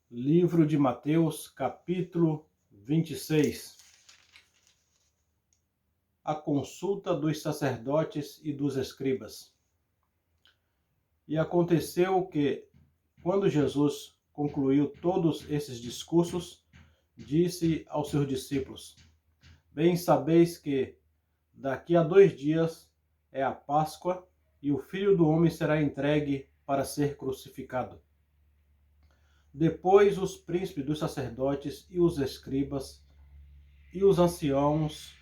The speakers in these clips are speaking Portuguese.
Livro de Mateus, capítulo 26. A consulta dos sacerdotes e dos escribas. E aconteceu que, quando Jesus concluiu todos esses discursos, disse aos seus discípulos: Bem sabeis que daqui a 2 dias é a Páscoa, e o Filho do Homem será entregue para ser crucificado. Depois os príncipes dos sacerdotes e os escribas e os anciãos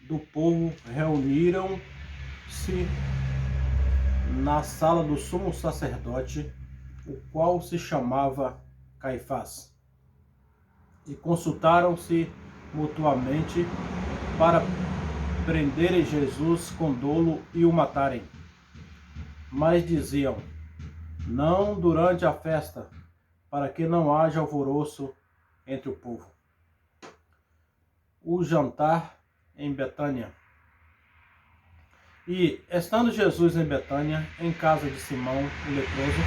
do povo reuniram-se na sala do sumo sacerdote, o qual se chamava Caifás, e consultaram-se mutuamente para prenderem Jesus com dolo e o matarem. Mas diziam: não durante a festa, para que não haja alvoroço entre o povo. O jantar em Betânia. E, estando Jesus em Betânia, em casa de Simão, o leproso,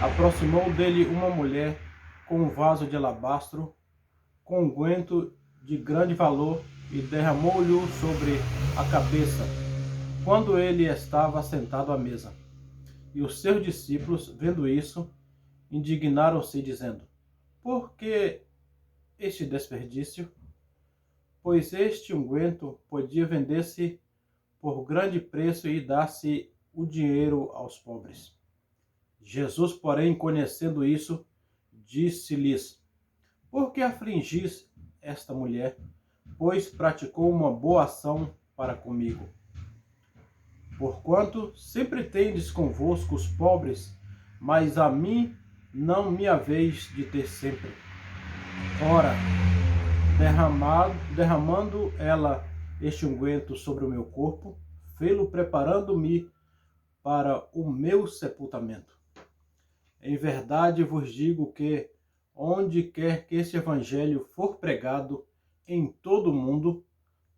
aproximou dele uma mulher com um vaso de alabastro, com unguento de grande valor, e derramou-lhe sobre a cabeça, quando ele estava sentado à mesa. E os seus discípulos, vendo isso, indignaram-se, dizendo: por que este desperdício? Pois este unguento podia vender-se por grande preço e dar-se o dinheiro aos pobres. Jesus, porém, conhecendo isso, disse-lhes: por que afligis esta mulher? Pois praticou uma boa ação para comigo. Porquanto sempre tendes convosco os pobres, mas a mim não me haveis de ter sempre. Ora, derramando ela este unguento sobre o meu corpo, fê-lo preparando-me para o meu sepultamento. Em verdade vos digo que, onde quer que este evangelho for pregado em todo o mundo,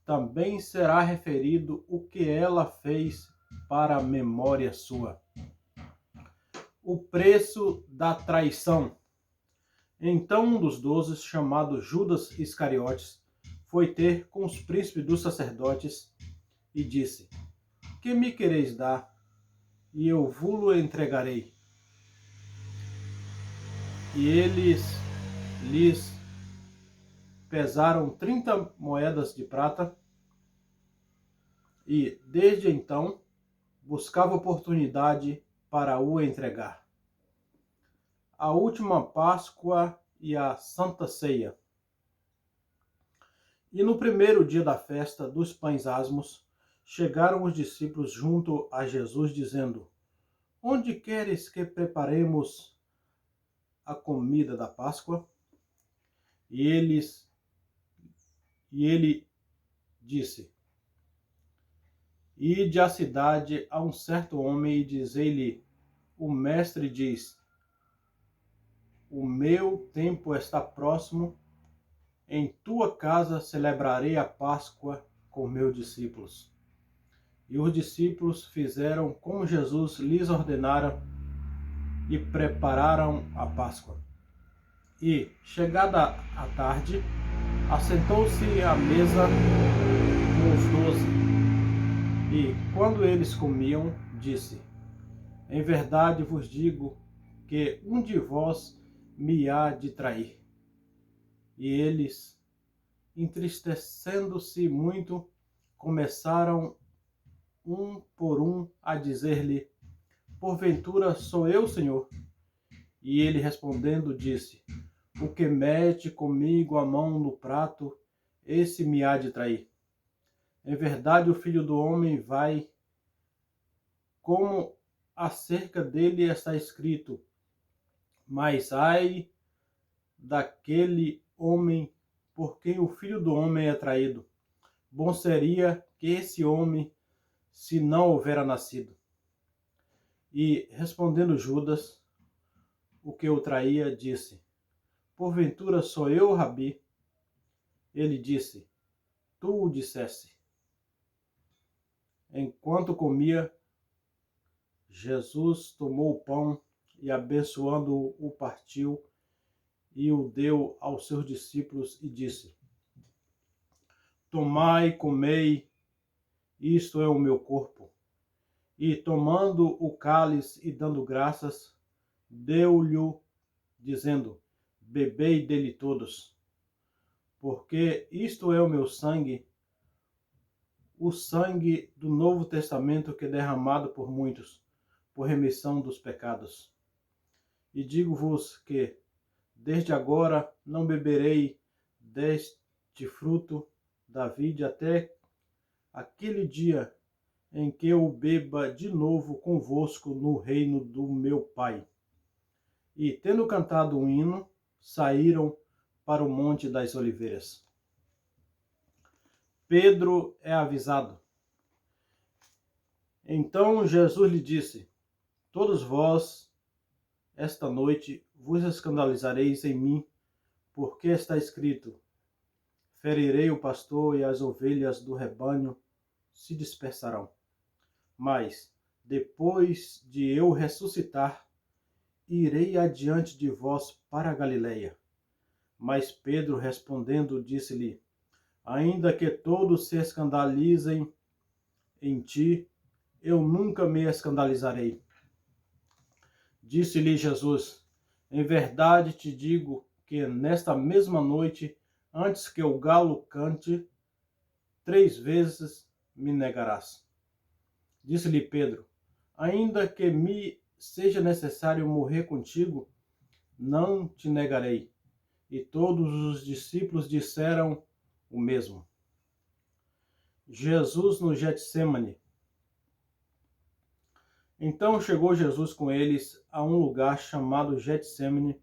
também será referido o que ela fez para a memória sua. O preço da traição. Então um dos 12, chamado Judas Iscariotes, foi ter com os príncipes dos sacerdotes e disse: que me quereis dar, e eu vos-lo entregarei? E eles lhes pesaram 30 moedas de prata, e desde então buscava oportunidade para o entregar. A última Páscoa e a Santa Ceia. E no primeiro dia da festa dos pães asmos, chegaram os discípulos junto a Jesus, dizendo: onde queres que preparemos a comida da Páscoa? E ele disse: ide à cidade a um certo homem e dizei-lhe: o mestre diz, o meu tempo está próximo, em tua casa celebrarei a Páscoa com meus discípulos. E os discípulos fizeram como Jesus lhes ordenara e prepararam a Páscoa. E, chegada a tarde, assentou-se à mesa com os 12. E, quando eles comiam, disse: em verdade vos digo que um de vós me há de trair. E eles, entristecendo-se muito, começaram um por um a dizer-lhe: porventura sou eu, Senhor? E ele respondendo disse: o que mete comigo a mão no prato, esse me há de trair. Em verdade o Filho do Homem vai, como acerca dele está escrito, mas ai daquele homem por quem o Filho do Homem é traído. Bom seria que esse homem se não houvera nascido. E respondendo Judas, o que o traía, disse: porventura sou eu, Rabi? Ele disse: tu o disseste. Enquanto comia, Jesus tomou o pão e, abençoando-o, partiu e o deu aos seus discípulos e disse: Tomai, comei, isto é o meu corpo. E tomando o cálice e dando graças, deu-lhe, dizendo: Bebei dele todos, porque isto é o meu sangue, o sangue do Novo Testamento que é derramado por muitos, por remissão dos pecados. E digo-vos que, desde agora, não beberei deste fruto da vide até aquele dia em que eu beba de novo convosco no reino do meu Pai. E, tendo cantado um hino, saíram para o Monte das Oliveiras. Pedro é avisado. Então Jesus lhe disse: Todos vós, esta noite, vos escandalizareis em mim, porque está escrito: Ferirei o pastor e as ovelhas do rebanho se dispersarão. Mas, depois de eu ressuscitar, irei adiante de vós para a Galileia. Mas Pedro, respondendo, disse-lhe: Ainda que todos se escandalizem em ti, eu nunca me escandalizarei. Disse-lhe Jesus: Em verdade te digo que nesta mesma noite, antes que o galo cante, 3 vezes me negarás. Disse-lhe Pedro: Ainda que me seja necessário morrer contigo, não te negarei. E todos os discípulos disseram o mesmo. Jesus no Getsemane. Então chegou Jesus com eles a um lugar chamado Getsemane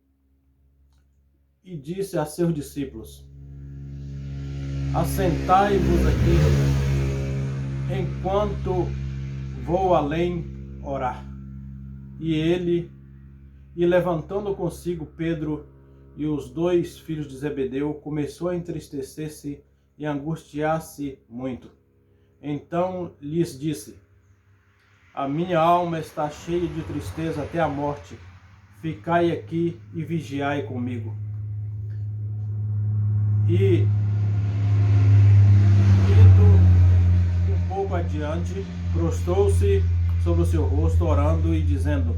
e disse a seus discípulos: Assentai-vos aqui, enquanto vou além orar. E levantando consigo Pedro e os 2 filhos de Zebedeu, começou a entristecer-se e angustiar-se muito. Então lhes disse: A minha alma está cheia de tristeza até a morte. Ficai aqui e vigiai comigo. E, indo um pouco adiante, prostrou-se sobre o seu rosto, orando e dizendo: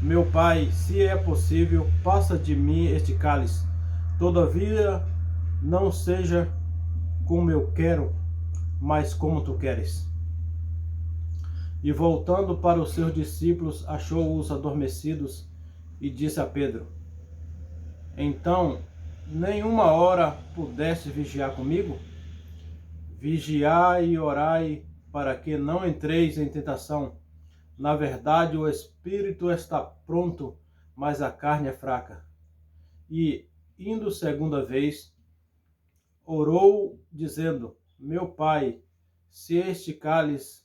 Meu Pai, se é possível, passa de mim este cálice. Todavia, não seja como eu quero, mas como tu queres. E voltando para os seus discípulos, achou-os adormecidos e disse a Pedro: Então, nenhuma hora pudeste vigiar comigo? Vigiai e orai, para que não entreis em tentação. Na verdade, o espírito está pronto, mas a carne é fraca. E, indo segunda vez, orou, dizendo: Meu Pai, se este cálice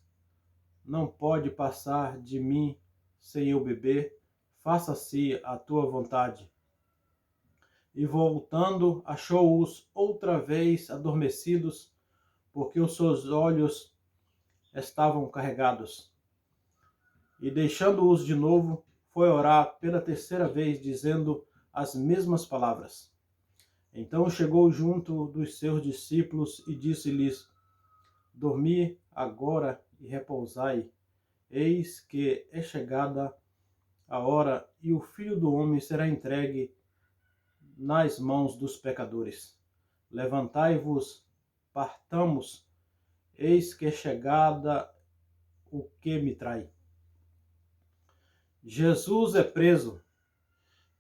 não pode passar de mim sem eu beber, faça-se a tua vontade. E voltando, achou-os outra vez adormecidos, porque os seus olhos estavam carregados. E deixando-os de novo, foi orar pela 3ª vez, dizendo as mesmas palavras. Então chegou junto dos seus discípulos e disse-lhes: Dormi agora e repousai. Eis que é chegada a hora e o Filho do Homem será entregue nas mãos dos pecadores. Levantai-vos, partamos, eis que é chegada o que me trai. Jesus é preso,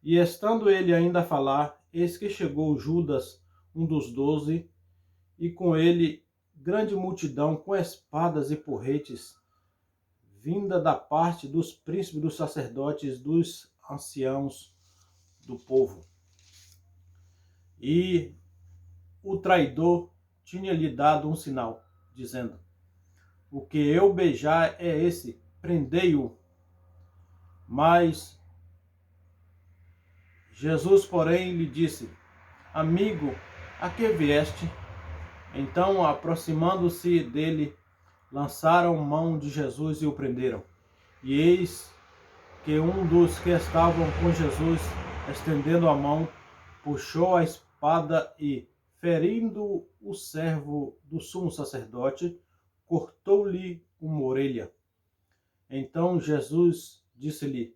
e estando ele ainda a falar, eis que chegou Judas, um dos 12, e com ele grande multidão com espadas e porretes, vinda da parte dos príncipes dos sacerdotes, dos anciãos do povo. E o traidor tinha-lhe dado um sinal, dizendo: O que eu beijar é esse, prendei-o. Mas Jesus, porém, lhe disse: Amigo, a que vieste? Então, aproximando-se dele, lançaram mão de Jesus e o prenderam. E eis que um dos que estavam com Jesus, estendendo a mão, puxou a espada e, ferindo o servo do sumo sacerdote, cortou-lhe uma orelha. Então Jesus disse-lhe: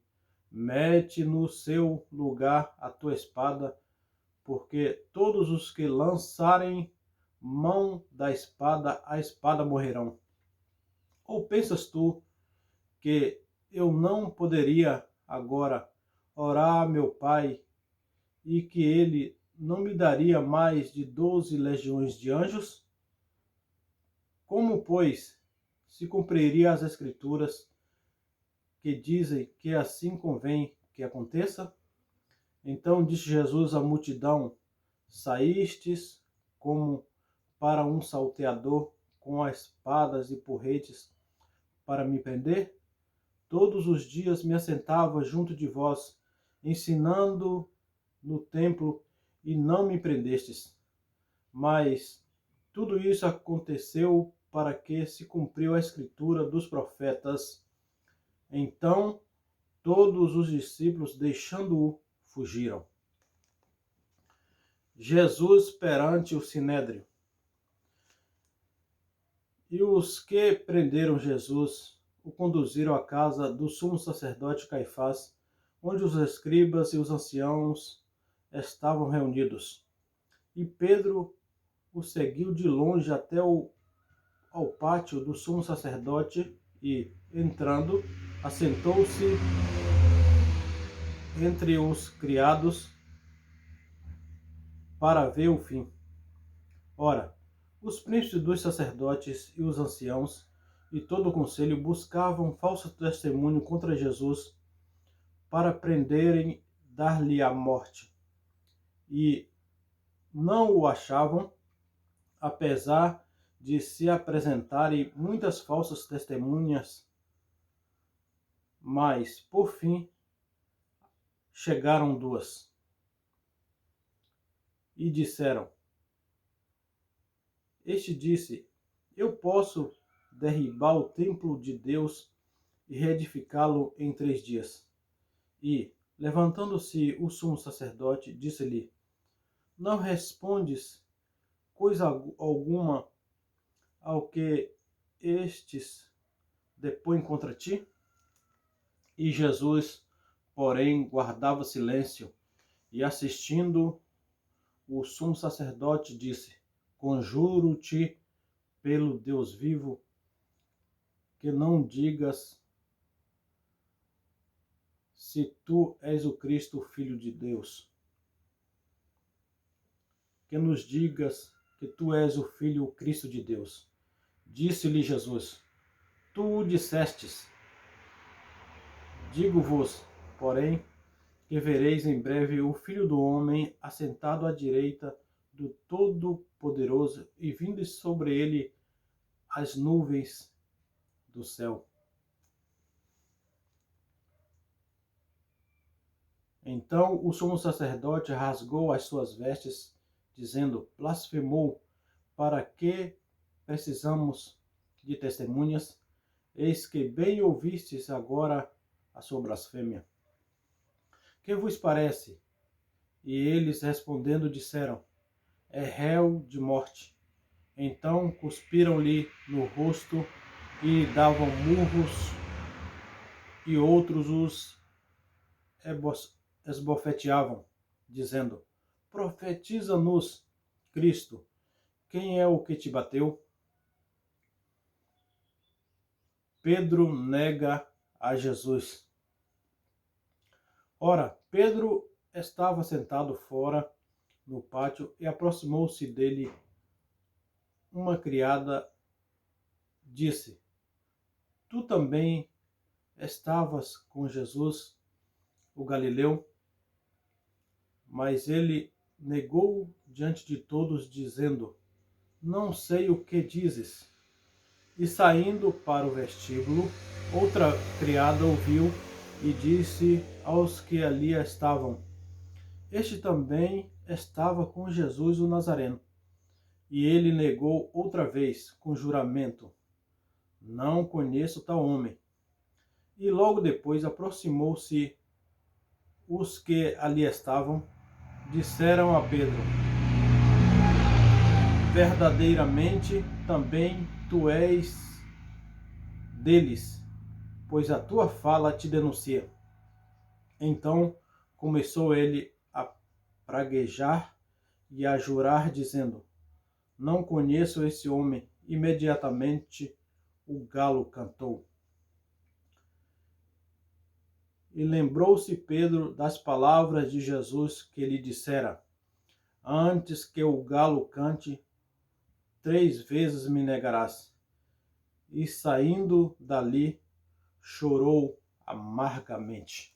mete no seu lugar a tua espada, porque todos os que lançarem mão da espada, a espada morrerão. Ou pensas tu que eu não poderia agora orar a meu Pai e que ele não me daria mais de 12 legiões de anjos? Como, pois, se cumpriria as Escrituras que dizem que assim convém que aconteça? Então disse Jesus à multidão: saístes como para um salteador com espadas e porretes para me prender? Todos os dias me assentava junto de vós, ensinando no templo, e não me prendestes. Mas tudo isso aconteceu para que se cumpriu a escritura dos profetas. Então todos os discípulos, deixando-o, fugiram. Jesus perante o sinédrio. E os que prenderam Jesus o conduziram à casa do sumo sacerdote Caifás, onde os escribas e os anciãos estavam reunidos. E Pedro o seguiu de longe até ao pátio do sumo sacerdote e, entrando, assentou-se entre os criados para ver o fim. Ora, os príncipes dos sacerdotes e os anciãos e todo o conselho buscavam falso testemunho contra Jesus para prenderem, dar-lhe a morte. E não o achavam, apesar de se apresentarem muitas falsas testemunhas. Mas, por fim, chegaram duas e disseram: este disse: eu posso derribar o templo de Deus e reedificá-lo em 3 dias. E, levantando-se o sumo sacerdote, disse-lhe: não respondes coisa alguma ao que estes depõem contra ti? E Jesus, porém, guardava silêncio, e assistindo o sumo sacerdote disse: conjuro-te pelo Deus vivo, que não digas se tu és o Cristo, o Filho de Deus. Que nos digas que tu és o Filho, o Cristo de Deus. Disse-lhe Jesus: tu o dissestes. Digo-vos, porém, que vereis em breve o Filho do Homem assentado à direita do Todo-Poderoso e vindo sobre ele as nuvens do céu. Então o sumo sacerdote rasgou as suas vestes, dizendo: blasfemou, para que precisamos de testemunhas? Eis que bem ouvistes agora a sua blasfêmia. Que vos parece? E eles respondendo disseram: é réu de morte. Então cuspiram-lhe no rosto e davam murros, e outros os esbofeteavam, dizendo: profetiza-nos, Cristo, quem é o que te bateu? Pedro nega a Jesus. Ora, Pedro estava sentado fora no pátio e aproximou-se dele uma criada, disse: tu também estavas com Jesus, o Galileu? Mas ele negou diante de todos, dizendo: não sei o que dizes. E saindo para o vestíbulo, outra criada ouviu e disse aos que ali estavam: este também estava com Jesus o Nazareno. E ele negou outra vez, com juramento: não conheço tal homem. E logo depois aproximou-se os que ali estavam, disseram a Pedro: verdadeiramente também tu és deles, pois a tua fala te denuncia. Então começou ele a praguejar e a jurar, dizendo: não conheço esse homem. Imediatamente o galo cantou. E lembrou-se Pedro das palavras de Jesus que lhe dissera: antes que o galo cante, 3 vezes me negarás. E saindo dali, chorou amargamente.